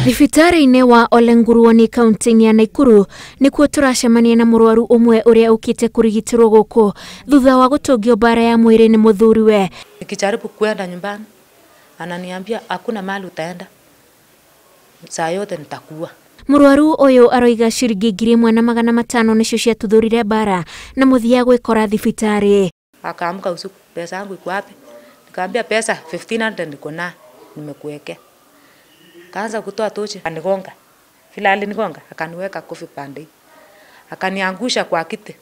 Thibitarĩ-inĩ wa Olenguruoni kaunti-inĩ ya Nakuru nĩkuo turacemania na mũrwaru ũmwe ũrĩa ũkĩte kũrigitirwo gũkũ thutha wa gũtũngio mbara ya mwĩrĩ nĩ mũthuriwe. Nikijaribu kwenda nyumbani ananiambia hakuna mahali utaenda, saa yote nitakuwa. Mũrwaru ũyũ aroiga ciringi 1,500 nĩcio ciatuthũrire mbara na mũthia gwĩkora thibitarĩ. Akaamka usiku, pesa yangu iko wapi? Nikamwambia pesa 1500 niko na nimekuwekea. Kaanza kutoa tochi, anigonga. Vile alinigonga, akaniweka kofi pande. Akaniangusha kwa kiti.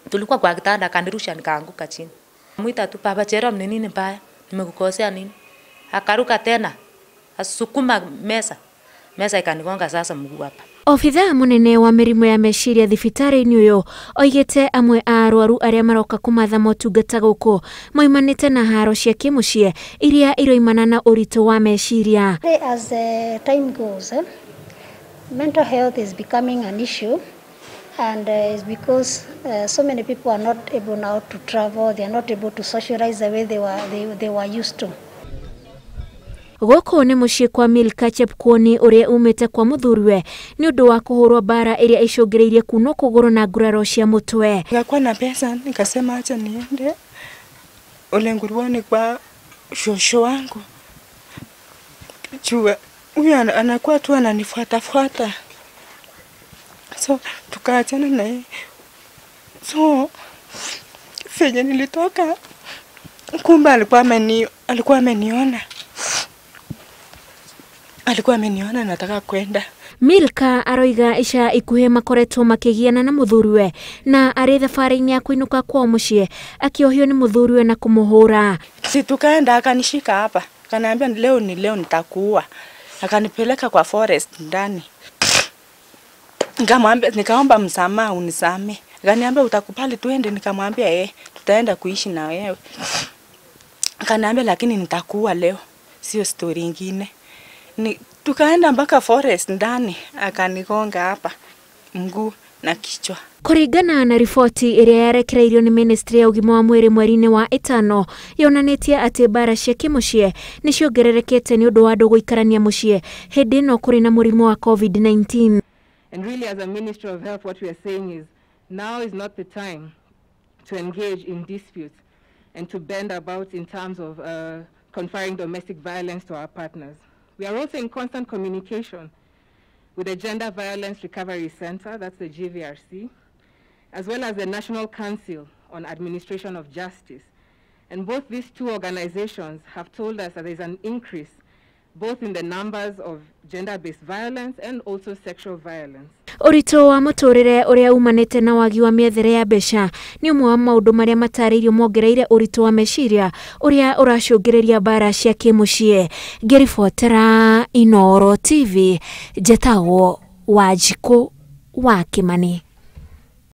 Tulikuwa kwa kitanda, akanirusha nikaanguka chini. Muita tu, baba Jerome, ni nini mbaya? Nimekukosea nini? Akaruka tena, asukuma mesa. Mesa ikanigonga sasa mguu hapa. Obithaa munene wa mĩrimũ ya meciria thibitarĩ-inĩ ũyũ oigĩte amwe a arwaru arĩa maroka kũmatha motungata gũkũ moimanĩte na haro cia kimucii iria iroimana na ũritũ wa meciria. As time goes, mental health is becoming an issue, and it's because so many people are not able now to travel, they are not able to socialize the way they were used to. Gũkũ nĩ mũciĩ kwa Milka Chepkwony ũrĩa umĩte kwa mũthuriwe nĩ ũndũ wa kũhũrwo mbara ĩrĩa icũngĩrĩirie kunwo kũgũrũ na nguraro cia mũtwe. Nikakuwa na pesa nikasema acha niende Olenguruoni kwa shosho wangu. Chua huyu anakuwa tu ananifuata. So tukaachana naye. So fenye nilitoka kumbe alikuwa ameniona. Alikuwa ameniona nataka kwenda. Milka aroiga ica ikuhĩ makoretwo makĩgiana na mũthuriwe na arĩ thabarĩ-inĩ ya kũinũka kwa mũciĩ akĩohio nĩ mũthuriwe na kũmũhũra. Si tukaenda akanishika hapa. Akaniambia leo nitakuua. Akanipeleka kwa forest ndani. Nikamwambia nikaomba msamaha unisamee. Akaniambia utakubali tuende, nikamwambia tutaenda kuishi na wewe. Akaniambia lakini nitakuua leo. Sio story nyingine. Tukaenda mpaka forest ndani akanigonga hapa mguu na kichwa. Kũringana na riboti ĩrĩa yarekereirio nĩ Ministry ya Ũgima wa Mwĩrĩ mweri-inĩ wa ĩtano yonanĩtie atĩ mbara cia kimucii nĩ ciongererekete nĩ ũndũ wa andũ gũikarania mũciĩ hĩndĩ ĩno kũrĩ na mũrimũ wa COVID-19. And really, as a Ministry of Health, what we are saying is now is not the time to engage in disputes and to bend about in terms of conferring domestic violence to our partners. We are also in constant communication with the Gender Violence Recovery Center, that's the GVRC, as well as the National Council on Administration of Justice. And both these two organizations have told us that there is an increase both in the numbers of gender-based violence and also sexual violence. Ũritũ wa mũtũrĩre ũrĩa umanĩte na wagi wa mĩethere ya mbeca nĩ ũmwe wa maũndũ marĩa matarĩirio mongereire ũritũ wa meciria ũrĩa ũracũngĩrĩria mbara cia kĩmũciĩ. Ngĩribotera Inooro TV, njĩtagwo Wanjikũ wa Kimani.